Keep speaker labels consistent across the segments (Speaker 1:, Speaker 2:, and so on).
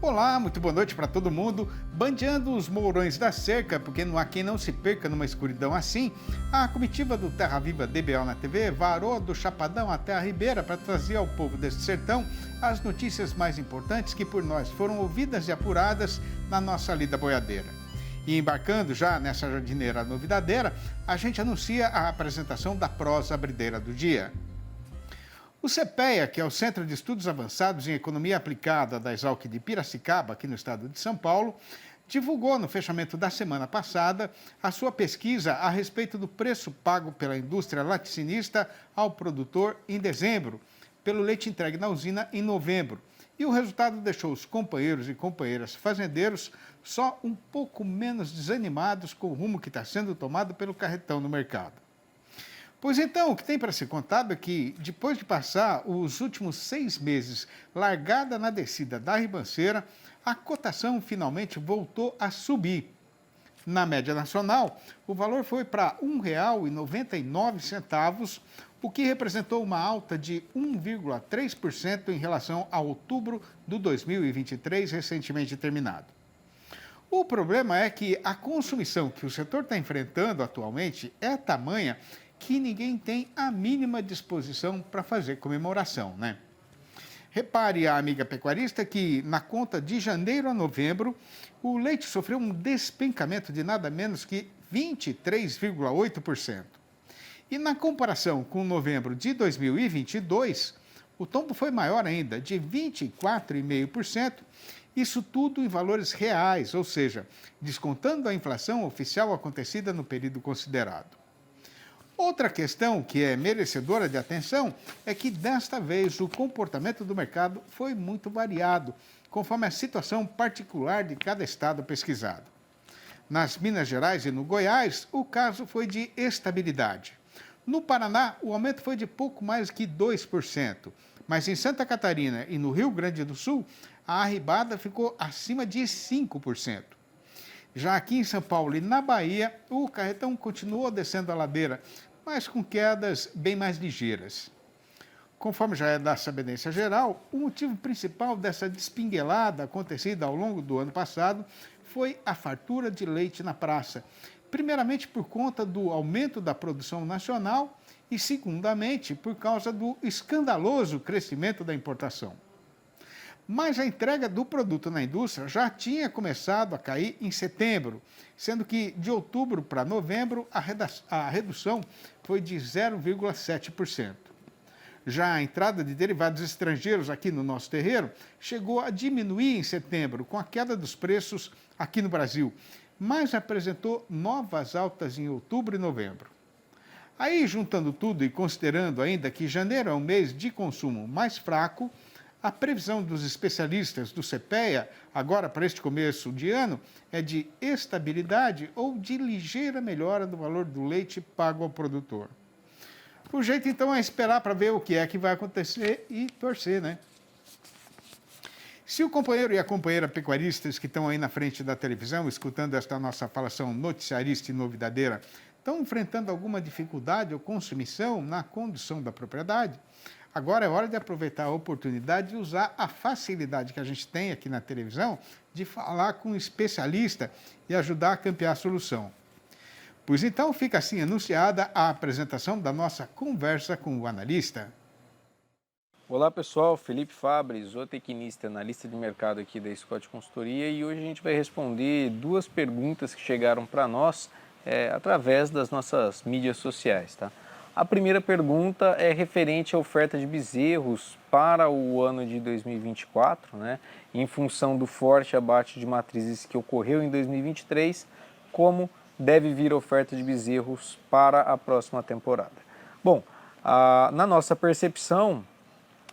Speaker 1: Olá, muito boa noite para todo mundo. Bandeando os mourões da cerca, porque não há quem não se perca numa escuridão assim, a comitiva do Terra Viva DBL na TV varou do Chapadão até a Ribeira para trazer ao povo deste sertão as notícias mais importantes que por nós foram ouvidas e apuradas na nossa lida boiadeira. E embarcando já nessa jardineira novidadeira, a gente anuncia a apresentação da prosa abrideira do dia. O CEPEA, que é o Centro de Estudos Avançados em Economia Aplicada da Exalc de Piracicaba, aqui no estado de São Paulo, divulgou no fechamento da semana passada a sua pesquisa a respeito do preço pago pela indústria laticinista ao produtor em dezembro, pelo leite entregue na usina em novembro. E o resultado deixou os companheiros e companheiras fazendeiros só um pouco menos desanimados com o rumo que está sendo tomado pelo carretão no mercado. Pois então, o que tem para ser contado é que, depois de passar os últimos 6 meses largada na descida da ribanceira, a cotação finalmente voltou a subir. Na média nacional, o valor foi para R$ 1,99, o que representou uma alta de 1,3% em relação a outubro de 2023, recentemente terminado. O problema é que a consumição que o setor está enfrentando atualmente é tamanha que ninguém tem a mínima disposição para fazer comemoração, né? Repare, a amiga pecuarista, que na conta de janeiro a novembro, o leite sofreu um despencamento de nada menos que 23,8%. E na comparação com novembro de 2022, o tombo foi maior ainda, de 24,5%, isso tudo em valores reais, ou seja, descontando a inflação oficial acontecida no período considerado. Outra questão que é merecedora de atenção é que, desta vez, o comportamento do mercado foi muito variado, conforme a situação particular de cada estado pesquisado. Nas Minas Gerais e no Goiás, o caso foi de estabilidade. No Paraná, o aumento foi de pouco mais que 2%, mas em Santa Catarina e no Rio Grande do Sul, a arribada ficou acima de 5%. Já aqui em São Paulo e na Bahia, o carretão continuou descendo a ladeira, mas com quedas bem mais ligeiras. Conforme já é da sabedência geral, o motivo principal dessa despinguelada acontecida ao longo do ano passado foi a fartura de leite na praça, primeiramente por conta do aumento da produção nacional e, segundamente, por causa do escandaloso crescimento da importação. Mas a entrega do produto na indústria já tinha começado a cair em setembro, sendo que de outubro para novembro a redução foi de 0,7%. Já a entrada de derivados estrangeiros aqui no nosso terreiro chegou a diminuir em setembro, com a queda dos preços aqui no Brasil, mas apresentou novas altas em outubro e novembro. Aí, juntando tudo e considerando ainda que janeiro é um mês de consumo mais fraco, a previsão dos especialistas do CEPEA, agora para este começo de ano, é de estabilidade ou de ligeira melhora do valor do leite pago ao produtor. O jeito, então, é esperar para ver o que é que vai acontecer e torcer, né? Se o companheiro e a companheira pecuaristas que estão aí na frente da televisão, escutando esta nossa falação noticiarista e novidadeira, estão enfrentando alguma dificuldade ou consumição na condução da propriedade, agora é hora de aproveitar a oportunidade de usar a facilidade que a gente tem aqui na televisão de falar com um especialista e ajudar a campear a solução. Pois então fica assim anunciada a apresentação da nossa conversa com o analista.
Speaker 2: Olá pessoal, Felipe Fabre, zootecnista, analista de mercado aqui da Scott Consultoria, e hoje a gente vai responder 2 perguntas que chegaram para nós através das nossas mídias sociais, tá? A primeira pergunta é referente à oferta de bezerros para o ano de 2024, né? Em função do forte abate de matrizes que ocorreu em 2023, como deve vir a oferta de bezerros para a próxima temporada? Bom, na nossa percepção,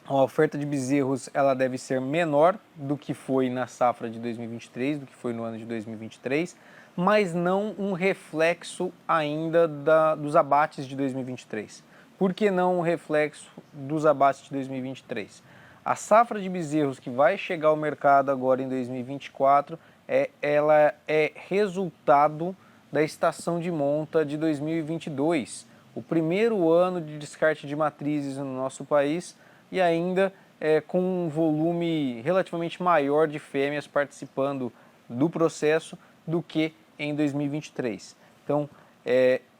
Speaker 2: a oferta de bezerros ela deve ser menor do que foi na safra de 2023, do que foi no ano de 2023, mas não um reflexo ainda dos abates de 2023. Por que não um reflexo dos abates de 2023? A safra de bezerros que vai chegar ao mercado agora em 2024, ela é resultado da estação de monta de 2022, o primeiro ano de descarte de matrizes no nosso país, e ainda com um volume relativamente maior de fêmeas participando do processo do que em 2023. Então,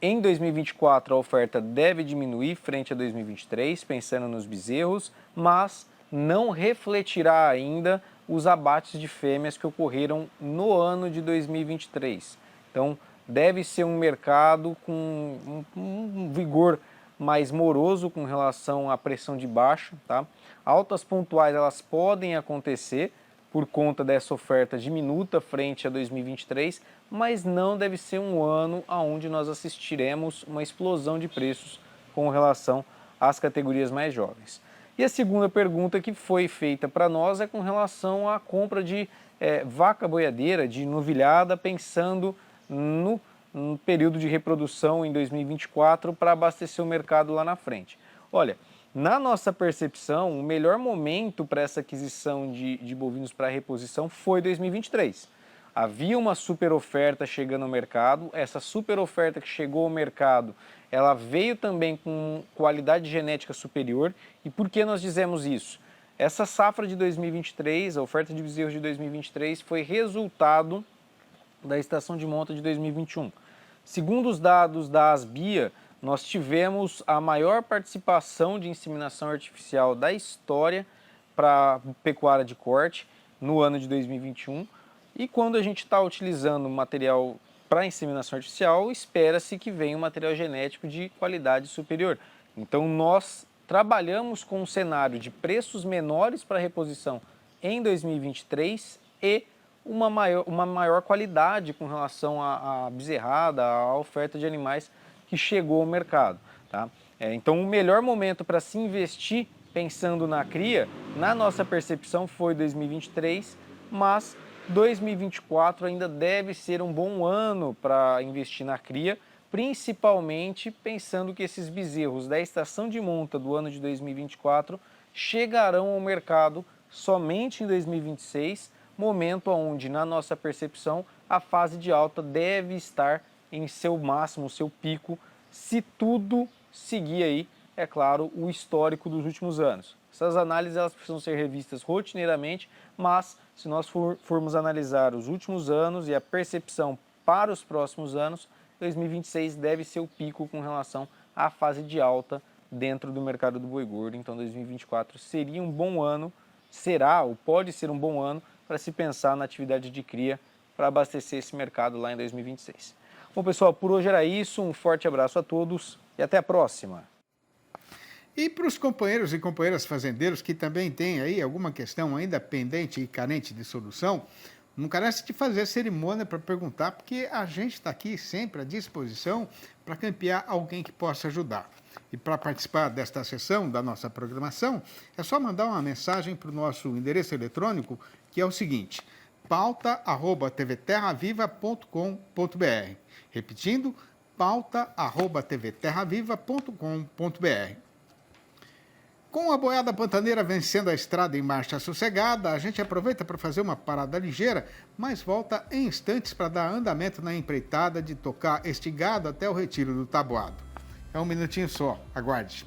Speaker 2: em 2024 a oferta deve diminuir frente a 2023, pensando nos bezerros, mas não refletirá ainda os abates de fêmeas que ocorreram no ano de 2023. Então, deve ser um mercado com um vigor mais moroso com relação à pressão de baixa, tá? Altas pontuais elas podem acontecer por conta dessa oferta diminuta frente a 2023, mas não deve ser um ano onde nós assistiremos uma explosão de preços com relação às categorias mais jovens. E a segunda pergunta que foi feita para nós é com relação à compra de vaca boiadeira, de novilhada, pensando no período de reprodução em 2024 para abastecer o mercado lá na frente. Olha, na nossa percepção, o melhor momento para essa aquisição de bovinos para reposição foi 2023. Havia uma super oferta chegando ao mercado, essa super oferta que chegou ao mercado, ela veio também com qualidade genética superior. E por que nós dizemos isso? Essa safra de 2023, a oferta de bezerros de 2023, foi resultado da estação de monta de 2021. Segundo os dados da Asbia, nós tivemos a maior participação de inseminação artificial da história para pecuária de corte no ano de 2021. E quando a gente está utilizando material para inseminação artificial, espera-se que venha um material genético de qualidade superior. Então nós trabalhamos com um cenário de preços menores para reposição em 2023 e uma maior qualidade com relação à bezerrada, à oferta de animais que chegou ao mercado. Tá? Então, o melhor momento para se investir pensando na cria, na nossa percepção, foi 2023, mas 2024 ainda deve ser um bom ano para investir na cria, principalmente pensando que esses bezerros da estação de monta do ano de 2024 chegarão ao mercado somente em 2026, momento onde, na nossa percepção, a fase de alta deve estar em seu máximo, seu pico, se tudo seguir aí, é claro, o histórico dos últimos anos. Essas análises elas precisam ser revistas rotineiramente, mas se nós formos analisar os últimos anos e a percepção para os próximos anos, 2026 deve ser o pico com relação à fase de alta dentro do mercado do boi gordo. Então 2024 seria um bom ano, será ou pode ser um bom ano para se pensar na atividade de cria para abastecer esse mercado lá em 2026. Bom, pessoal, por hoje era isso. Um forte abraço a todos e até a próxima.
Speaker 1: E para os companheiros e companheiras fazendeiros que também têm aí alguma questão ainda pendente e carente de solução, não carece de fazer cerimônia para perguntar, porque a gente está aqui sempre à disposição para campear alguém que possa ajudar. E para participar desta sessão da nossa programação, é só mandar uma mensagem para o nosso endereço eletrônico, que é o seguinte: pauta@tvterraviva.com.br. Repetindo, pauta@tvterraviva.com.br. Com a boiada pantaneira vencendo a estrada em marcha sossegada, a gente aproveita para fazer uma parada ligeira, mas volta em instantes para dar andamento na empreitada de tocar este gado até o retiro do tabuado. É um minutinho só, aguarde.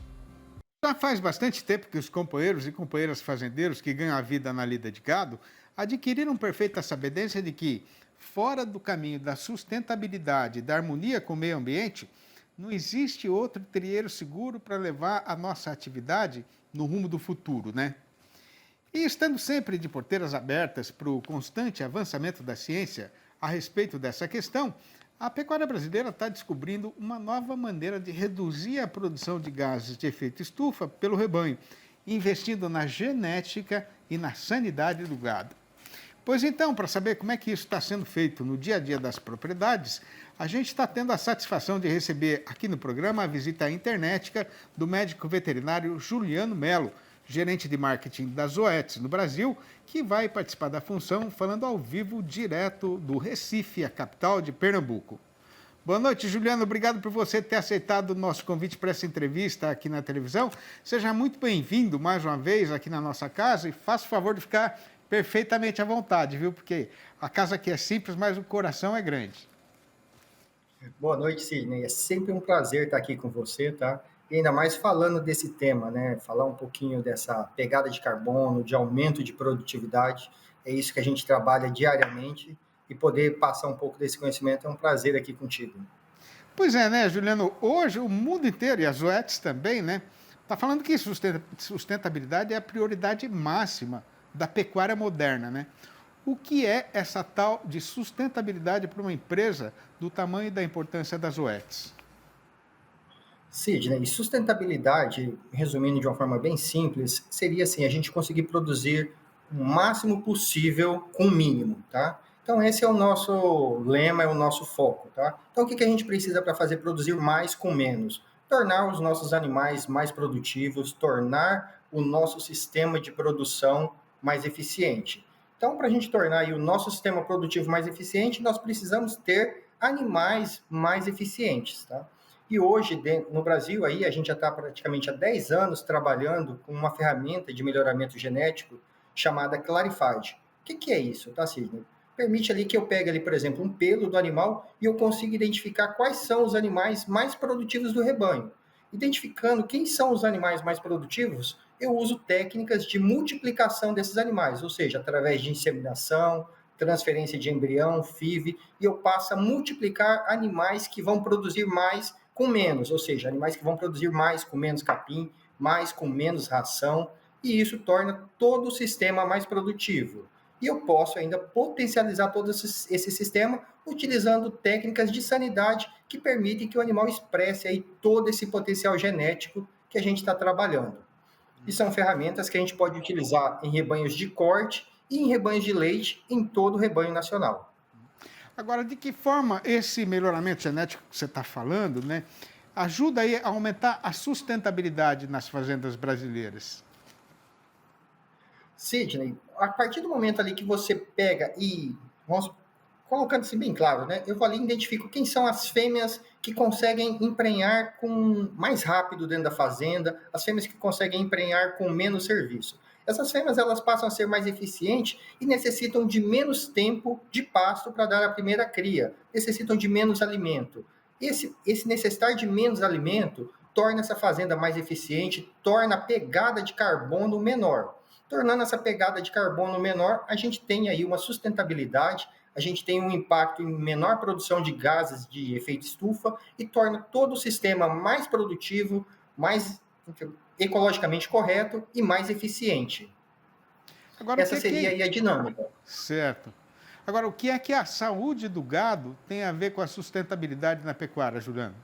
Speaker 1: Já faz bastante tempo que os companheiros e companheiras fazendeiros que ganham a vida na lida de gado adquiriram perfeita sabedência de que, fora do caminho da sustentabilidade e da harmonia com o meio ambiente, não existe outro trieiro seguro para levar a nossa atividade no rumo do futuro, né? E estando sempre de porteiras abertas para o constante avançamento da ciência a respeito dessa questão, a pecuária brasileira está descobrindo uma nova maneira de reduzir a produção de gases de efeito estufa pelo rebanho, investindo na genética e na sanidade do gado. Pois então, para saber como é que isso está sendo feito no dia a dia das propriedades, a gente está tendo a satisfação de receber aqui no programa a visita internética do médico veterinário Juliano Melo, gerente de marketing da Zoetis no Brasil, que vai participar da função falando ao vivo direto do Recife, a capital de Pernambuco. Boa noite, Juliano. Obrigado por você ter aceitado o nosso convite para essa entrevista aqui na televisão. Seja muito bem-vindo mais uma vez aqui na nossa casa e faça o favor de ficar perfeitamente à vontade, viu? Porque a casa aqui é simples, mas o coração é grande.
Speaker 3: Boa noite, Sidney. É sempre um prazer estar aqui com você, tá? e ainda mais falando desse tema, né? Falar um pouquinho dessa pegada de carbono, de aumento de produtividade, é isso que a gente trabalha diariamente e poder passar um pouco desse conhecimento é um prazer aqui contigo.
Speaker 1: Pois é, né, Juliano? Hoje o mundo inteiro, e as OETs também, né, está falando que sustentabilidade é a prioridade máxima da pecuária moderna, né? O que é essa tal de sustentabilidade para uma empresa do tamanho e da importância das OETs?
Speaker 3: Sidney, sustentabilidade, resumindo de uma forma bem simples, seria assim, a gente conseguir produzir o máximo possível com o mínimo, tá? Então esse é o nosso lema, é o nosso foco, tá? Então o que a gente precisa para fazer produzir mais com menos? Tornar os nossos animais mais produtivos, tornar o nosso sistema de produção mais eficiente. Então, para a gente tornar aí o nosso sistema produtivo mais eficiente, nós precisamos ter animais mais eficientes, tá? E hoje, no Brasil, aí, a gente já está praticamente há 10 anos trabalhando com uma ferramenta de melhoramento genético chamada Clarified. O que é isso, tá, Sidney? Permite ali que eu pegue ali, por exemplo, um pelo do animal e eu consiga identificar quais são os animais mais produtivos do rebanho. Identificando quem são os animais mais produtivos, eu uso técnicas de multiplicação desses animais, ou seja, através de inseminação, transferência de embrião, FIV, e eu passo a multiplicar animais que vão produzir mais com menos, ou seja, animais que vão produzir mais com menos capim, mais com menos ração, e isso torna todo o sistema mais produtivo. E eu posso ainda potencializar todo esse sistema utilizando técnicas de sanidade que permitem que o animal expresse aí todo esse potencial genético que a gente está trabalhando. E são ferramentas que a gente pode utilizar em rebanhos de corte e em rebanhos de leite em todo o rebanho nacional.
Speaker 1: Agora, de que forma esse melhoramento genético que você está falando, né, ajuda aí a aumentar a sustentabilidade nas fazendas brasileiras?
Speaker 3: Sidney, a partir do momento ali que você pega e, vamos colocando assim bem claro, né? Eu vou ali e identifico quem são as fêmeas que conseguem emprenhar com mais rápido dentro da fazenda, as fêmeas que conseguem emprenhar com menos serviço. Essas fêmeas elas passam a ser mais eficientes e necessitam de menos tempo de pasto para dar a primeira cria, necessitam de menos alimento. Esse necessitar de menos alimento torna essa fazenda mais eficiente, torna a pegada de carbono menor. Tornando essa pegada de carbono menor, a gente tem aí uma sustentabilidade, a gente tem um impacto em menor produção de gases de efeito estufa e torna todo o sistema mais produtivo, mais ecologicamente correto e mais eficiente.
Speaker 1: Agora, o que
Speaker 3: Essa
Speaker 1: é
Speaker 3: seria
Speaker 1: que...
Speaker 3: aí a dinâmica.
Speaker 1: Certo. Agora, o que é que a saúde do gado tem a ver com a sustentabilidade na pecuária, Juliano?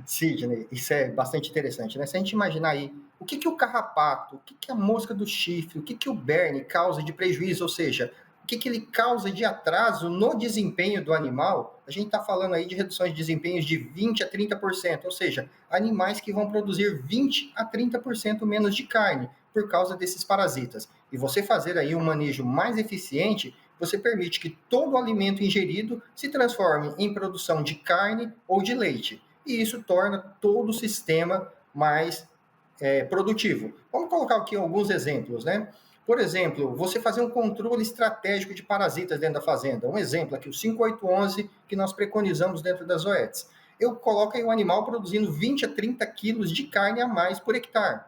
Speaker 3: Sidney, isso é bastante interessante, né? Se a gente imaginar aí o que o carrapato, o que a mosca do chifre, o que o berne causa de prejuízo, ou seja, o que ele causa de atraso no desempenho do animal, a gente está falando aí de reduções de desempenhos de 20 a 30%, ou seja, animais que vão produzir 20 a 30% menos de carne por causa desses parasitas. E você fazer aí um manejo mais eficiente, você permite que todo o alimento ingerido se transforme em produção de carne ou de leite e isso torna todo o sistema mais produtivo. Vamos colocar aqui alguns exemplos, né? Por exemplo, você fazer um controle estratégico de parasitas dentro da fazenda. Um exemplo aqui, o 5811, que nós preconizamos dentro das OETs. Eu coloco aí o animal produzindo 20 a 30 quilos de carne a mais por hectare.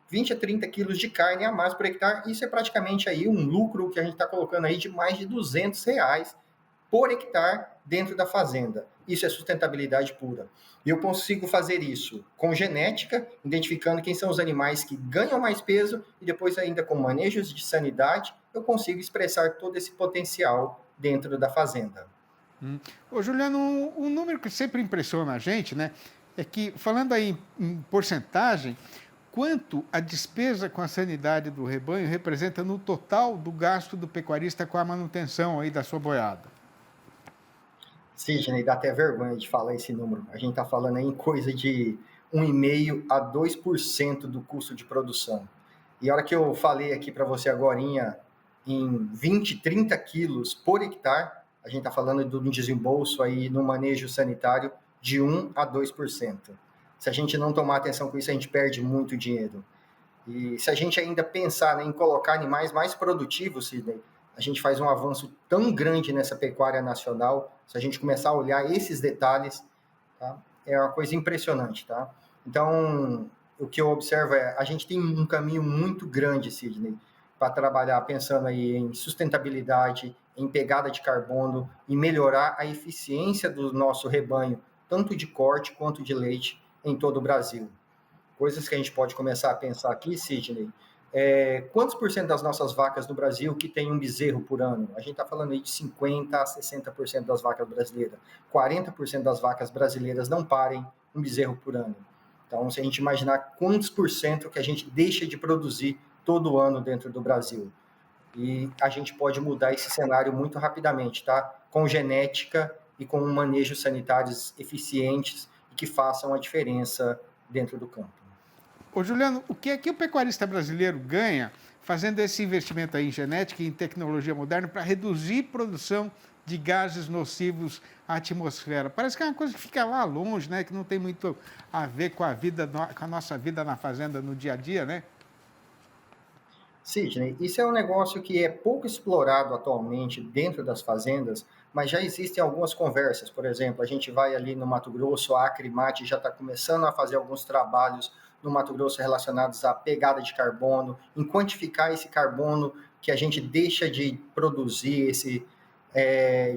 Speaker 3: 20 a 30 quilos de carne a mais por hectare, isso é praticamente aí um lucro que a gente está colocando aí de mais de R$ 200 por hectare dentro da fazenda. Isso é sustentabilidade pura. E eu consigo fazer isso com genética, identificando quem são os animais que ganham mais peso e depois ainda com manejos de sanidade, eu consigo expressar todo esse potencial dentro da fazenda.
Speaker 1: Ô, Juliano, um número que sempre impressiona a gente, né, é que, falando aí em porcentagem, quanto a despesa com a sanidade do rebanho representa no total do gasto do pecuarista com a manutenção aí da sua boiada?
Speaker 3: Sidney, dá até vergonha de falar esse número. A gente está falando aí em coisa de 1,5% a 2% do custo de produção. E a hora que eu falei aqui para você agora em 20, 30 quilos por hectare, a gente está falando de um desembolso aí no manejo sanitário de 1 a 2%. Se a gente não tomar atenção com isso, a gente perde muito dinheiro. E se a gente ainda pensar, né, em colocar animais mais produtivos, Sidney, a gente faz um avanço tão grande nessa pecuária nacional, se a gente começar a olhar esses detalhes, tá? É uma coisa impressionante, tá? Então, o que eu observo é, a gente tem um caminho muito grande, Sidney, para trabalhar pensando aí em sustentabilidade, em pegada de carbono e melhorar a eficiência do nosso rebanho, tanto de corte quanto de leite, em todo o Brasil. Coisas que a gente pode começar a pensar aqui, Sidney, quantos por cento das nossas vacas no Brasil que tem um bezerro por ano? A gente está falando aí de 50% a 60% das vacas brasileiras. 40% das vacas brasileiras não parem um bezerro por ano. Então, se a gente imaginar quantos por cento que a gente deixa de produzir todo ano dentro do Brasil, e a gente pode mudar esse cenário muito rapidamente, tá? Com genética e com manejos sanitários eficientes e que façam a diferença dentro do campo.
Speaker 1: Ô, Juliano, o que é que o pecuarista brasileiro ganha fazendo esse investimento aí em genética e em tecnologia moderna para reduzir a produção de gases nocivos à atmosfera? Parece que é uma coisa que fica lá longe, né? Que não tem muito a ver com com a nossa vida na fazenda no dia a dia, né?
Speaker 3: Sidney, isso é um negócio que é pouco explorado atualmente dentro das fazendas, mas já existem algumas conversas. Por exemplo, a gente vai ali no Mato Grosso, a Acrimate já está começando a fazer alguns trabalhos no Mato Grosso relacionados à pegada de carbono, em quantificar esse carbono que a gente deixa de produzir,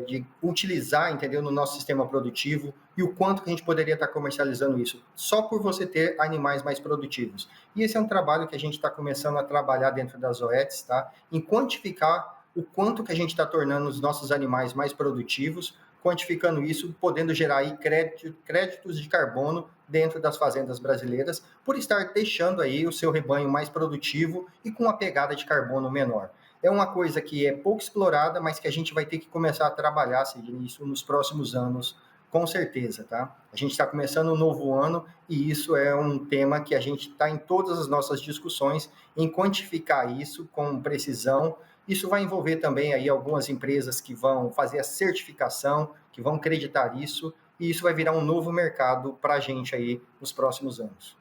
Speaker 3: de utilizar, entendeu, no nosso sistema produtivo e o quanto que a gente poderia estar comercializando isso, só por você ter animais mais produtivos. E esse é um trabalho que a gente está começando a trabalhar dentro das OETs, tá? Em quantificar o quanto que a gente está tornando os nossos animais mais produtivos, quantificando isso, podendo gerar aí créditos de carbono dentro das fazendas brasileiras, por estar deixando aí o seu rebanho mais produtivo e com uma pegada de carbono menor. É uma coisa que é pouco explorada, mas que a gente vai ter que começar a trabalhar nisso nos próximos anos, com certeza, tá? A gente está começando um novo ano e isso é um tema que a gente está em todas as nossas discussões em quantificar isso com precisão. Isso vai envolver também aí algumas empresas que vão fazer a certificação, que vão acreditar isso, e isso vai virar um novo mercado para a gente aí nos próximos anos.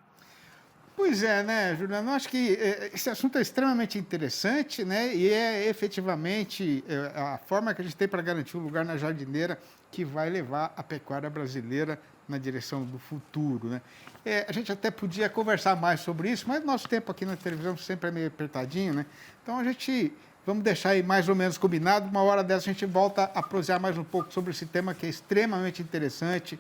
Speaker 1: Pois é, né, Juliano? Eu acho que esse assunto é extremamente interessante, né? E é efetivamente a forma que a gente tem para garantir um lugar na jardineira que vai levar a pecuária brasileira na direção do futuro, né? A gente até podia conversar mais sobre isso, mas nosso tempo aqui na televisão sempre é meio apertadinho, né? Então vamos deixar aí mais ou menos combinado. Uma hora dessa a gente volta a prosear mais um pouco sobre esse tema que é extremamente interessante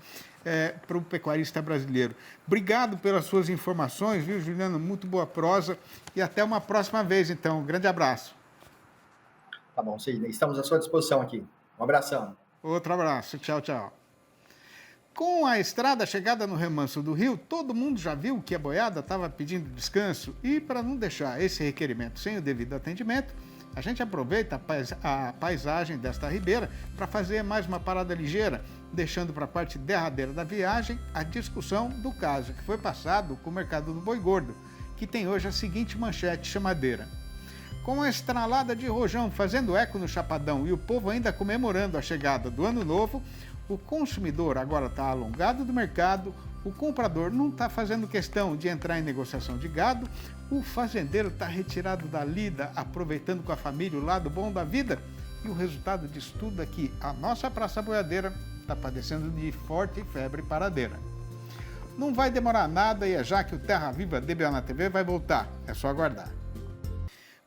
Speaker 1: para o pecuarista brasileiro. Obrigado pelas suas informações, viu, Juliano? Muito boa prosa e até uma próxima vez, então. Um grande abraço.
Speaker 3: Tá bom, Sidney. Estamos à sua disposição aqui. Um abração.
Speaker 1: Outro abraço. Tchau, tchau. Com a estrada chegada no remanso do rio, todo mundo já viu que a boiada estava pedindo descanso e, para não deixar esse requerimento sem o devido atendimento, a gente aproveita a paisagem desta ribeira para fazer mais uma parada ligeira, deixando para a parte derradeira da viagem a discussão do caso que foi passado com o mercado do boi gordo, que tem hoje a seguinte manchete chamadeira. Com a estralada de rojão fazendo eco no Chapadão e o povo ainda comemorando a chegada do Ano Novo, o consumidor agora está alongado do mercado, o comprador não está fazendo questão de entrar em negociação de gado, o fazendeiro está retirado da lida, aproveitando com a família o lado bom da vida, e o resultado disso tudo é que a nossa praça boiadeira está padecendo de forte febre paradeira. Não vai demorar nada e é já que o Terra Viva DBO na TV vai voltar, é só aguardar.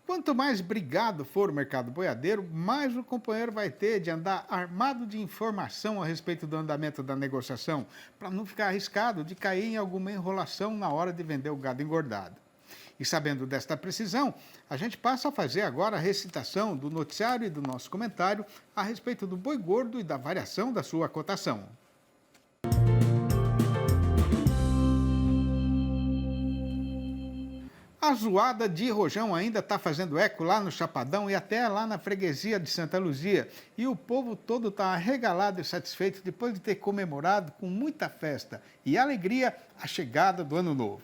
Speaker 1: Quanto mais brigado for o mercado boiadeiro, mais o companheiro vai ter de andar armado de informação a respeito do andamento da negociação, para não ficar arriscado de cair em alguma enrolação na hora de vender o gado engordado. E sabendo desta precisão, a gente passa a fazer agora a recitação do noticiário e do nosso comentário a respeito do boi gordo e da variação da sua cotação. A zoada de rojão ainda está fazendo eco lá no Chapadão e até lá na freguesia de Santa Luzia. E o povo todo está arregalado e satisfeito depois de ter comemorado com muita festa e alegria a chegada do Ano Novo.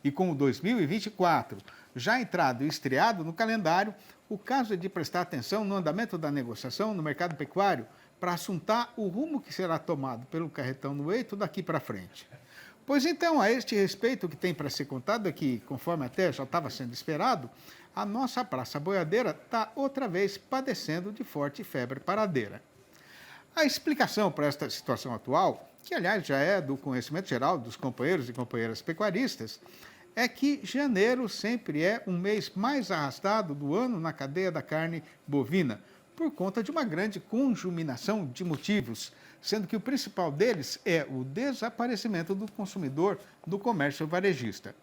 Speaker 1: E com o 2024 já entrado e estreado no calendário, o caso é de prestar atenção no andamento da negociação no mercado pecuário para assuntar o rumo que será tomado pelo carretão no eito daqui para frente. Pois então, a este respeito que tem para ser contado aqui, conforme até já estava sendo esperado, a nossa praça boiadeira está outra vez padecendo de forte febre paradeira. A explicação para esta situação atual que aliás já é do conhecimento geral dos companheiros e companheiras pecuaristas, é que janeiro sempre é um mês mais arrastado do ano na cadeia da carne bovina, por conta de uma grande conjuminação de motivos, sendo que o principal deles é o desaparecimento do consumidor do comércio varejista.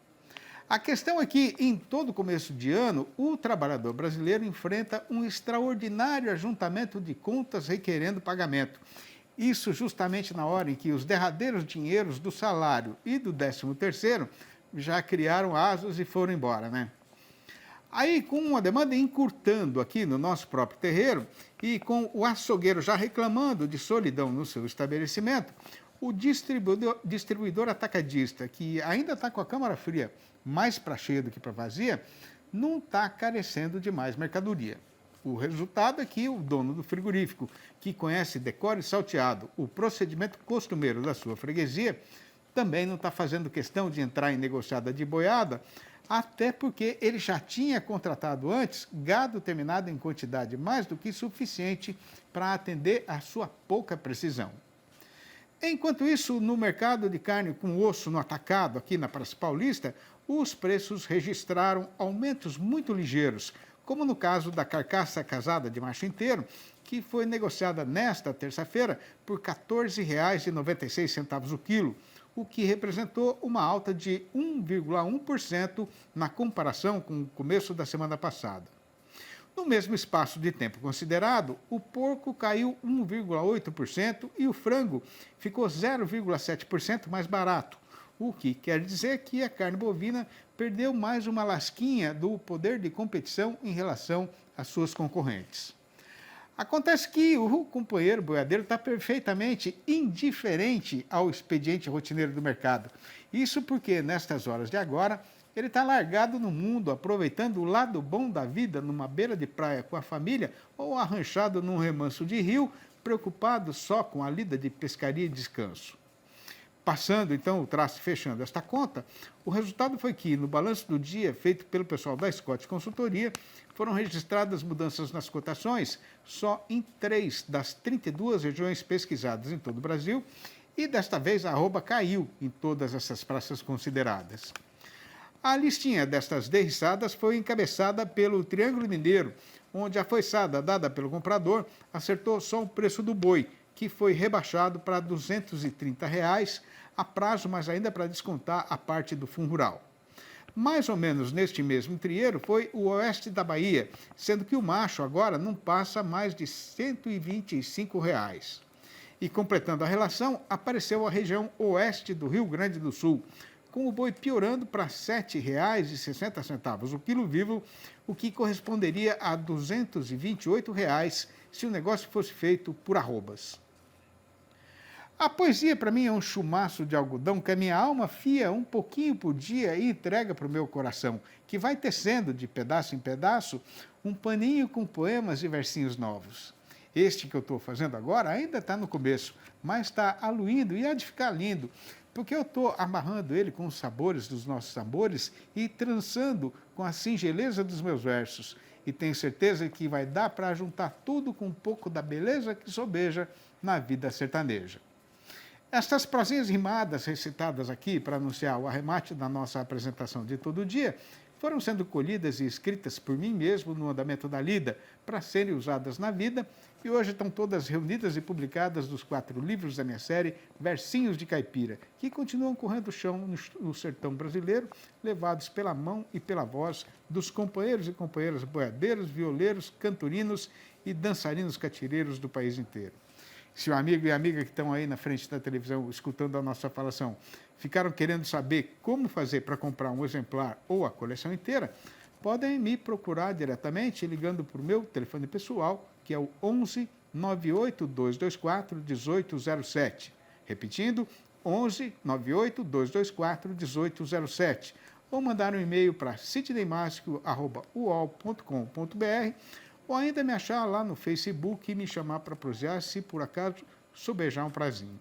Speaker 1: A questão é que, em todo começo de ano, o trabalhador brasileiro enfrenta um extraordinário ajuntamento de contas requerendo pagamento. Isso justamente na hora em que os derradeiros dinheiros do salário e do 13º já criaram asas e foram embora, né? Aí, com uma demanda encurtando aqui no nosso próprio terreiro e com o açougueiro já reclamando de solidão no seu estabelecimento, o distribuidor atacadista, que ainda está com a câmara fria mais para cheia do que para vazia, não está carecendo de mais mercadoria. O resultado é que o dono do frigorífico, que conhece decore salteado, o procedimento costumeiro da sua freguesia, também não está fazendo questão de entrar em negociada de boiada, até porque ele já tinha contratado antes gado terminado em quantidade mais do que suficiente para atender a sua pouca precisão. Enquanto isso, no mercado de carne com osso no atacado, aqui na Praça Paulista, os preços registraram aumentos muito ligeiros, como no caso da carcaça casada de macho inteiro, que foi negociada nesta terça-feira por R$ 14,96 o quilo, o que representou uma alta de 1,1% na comparação com o começo da semana passada. No mesmo espaço de tempo considerado, o porco caiu 1,8% e o frango ficou 0,7% mais barato, o que quer dizer que a carne bovina perdeu mais uma lasquinha do poder de competição em relação às suas concorrentes. Acontece que o companheiro boiadeiro está perfeitamente indiferente ao expediente rotineiro do mercado. Isso porque, nestas horas de agora, ele está largado no mundo, aproveitando o lado bom da vida numa beira de praia com a família ou arranchado num remanso de rio, preocupado só com a lida de pescaria e descanso. Passando, então, o traço fechando esta conta, o resultado foi que, no balanço do dia feito pelo pessoal da Scott Consultoria, foram registradas mudanças nas cotações só em 3 das 32 regiões pesquisadas em todo o Brasil, e desta vez a arroba caiu em todas essas praças consideradas. A listinha destas derriçadas foi encabeçada pelo Triângulo Mineiro, onde a foiçada dada pelo comprador acertou só o preço do boi, que foi rebaixado para R$ 230 a prazo, mas ainda para descontar a parte do fundo rural. Mais ou menos neste mesmo trieiro foi o oeste da Bahia, sendo que o macho agora não passa mais de R$ 125. E completando a relação, apareceu a região oeste do Rio Grande do Sul, com o boi piorando para R$ 7,60 o quilo vivo, o que corresponderia a R$ 228 se o negócio fosse feito por arrobas. A poesia, para mim, é um chumaço de algodão que a minha alma fia um pouquinho por dia e entrega para o meu coração, que vai tecendo, de pedaço em pedaço, um paninho com poemas e versinhos novos. Este que eu estou fazendo agora ainda está no começo, mas está aluindo e há de ficar lindo, porque eu estou amarrando ele com os sabores dos nossos tambores e trançando com a singeleza dos meus versos. E tenho certeza que vai dar para juntar tudo com um pouco da beleza que sobeja na vida sertaneja. Estas prosinhas rimadas recitadas aqui para anunciar o arremate da nossa apresentação de todo dia foram sendo colhidas e escritas por mim mesmo no andamento da lida para serem usadas na vida e hoje estão todas reunidas e publicadas nos 4 livros da minha série Versinhos de Caipira, que continuam correndo o chão no sertão brasileiro, levados pela mão e pela voz dos companheiros e companheiras boiadeiros, violeiros, cantorinos e dançarinos catireiros do país inteiro. Se o amigo e a amiga que estão aí na frente da televisão escutando a nossa falação ficaram querendo saber como fazer para comprar um exemplar ou a coleção inteira, podem me procurar diretamente ligando para o meu telefone pessoal, que é o 11 98 224 1807. Repetindo, 11 98 224 1807. Ou mandar um e-mail para sidneymasco@uol.com.br ou ainda me achar lá no Facebook e me chamar para prosear se por acaso sobejar um prazinho.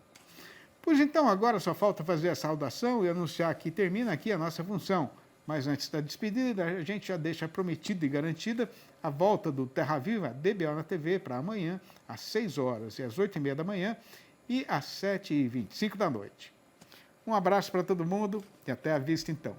Speaker 1: Pois então, agora só falta fazer a saudação e anunciar que termina aqui a nossa função. Mas antes da despedida, a gente já deixa prometida e garantida a volta do Terra Viva DBO na TV para amanhã, às 6 horas e às 8h30 da manhã, e às 7h25 da noite. Um abraço para todo mundo e até a vista então.